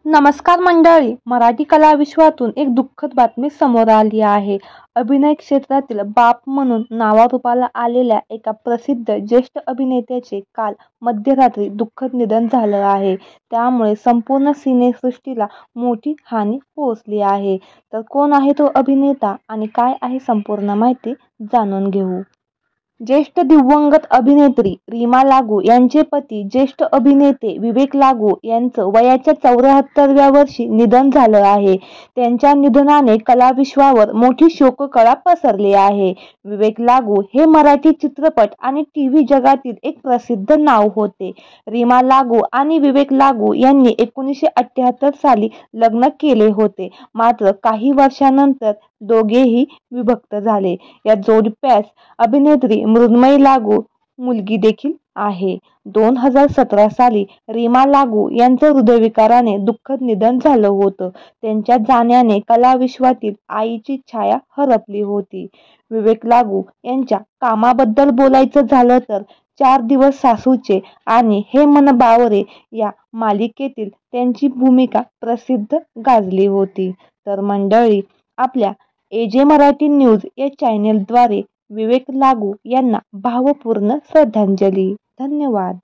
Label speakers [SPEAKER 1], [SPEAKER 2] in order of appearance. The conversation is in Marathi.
[SPEAKER 1] नमस्कार मंडळी, मराठी कला विश्वातून एक दुःखद बातमी समोर आली आहे. अभिनय क्षेत्रातील बाप म्हणून नावारूपाला आलेल्या एका प्रसिद्ध ज्येष्ठ अभिनेत्याचे काल मध्यरात्री दुःखद निधन झालं आहे. त्यामुळे संपूर्ण सिनेसृष्टीला मोठी हानी पोहोचली आहे. तर कोण आहे तो अभिनेता आणि काय आहे संपूर्ण माहिती जाणून घेऊ. ज्येष्ठ दिवंगत अभिनेत्री रीमा लागू यांचे पती ज्येष्ठ अभिनेते विवेक लागू यांचं वयाच्या 74व्या वर्षी निधन झालं आहे. त्यांच्या निधनाने कलाविश्वावर मोठी शोककळा पसरली आहे. विवेक लागू हे मराठी चित्रपट आणि टीव्ही जगातील एक प्रसिद्ध नाव होते. रीमा लागू आणि विवेक लागू यांनी 1978 साली लग्न केले होते. मात्र काही वर्षांनंतर दोघेही विभक्त झाले. या जोडप्यास अभिनेत्री मृण्मयी लागू मुलगी देखील आहे. 2017 साली रीमा लागू यांचं हृदयविकाराने दुःखद निधन झालं होतं. त्यांच्या जाण्याने कलाविश्वातील आईची छाया हरपली होती. विवेक लागू यांच्या कामाबद्दल बोलायचं झालं तर 4 दिवस सासूचे आणि हे मन बावरे या मालिकेतील त्यांची भूमिका प्रसिद्ध गाजली होती. तर मंडळी, आपल्या AJ मराठी न्यूज या चॅनेलद्वारे विवेक लागू यांना भावपूर्ण श्रद्धांजली. धन्यवाद.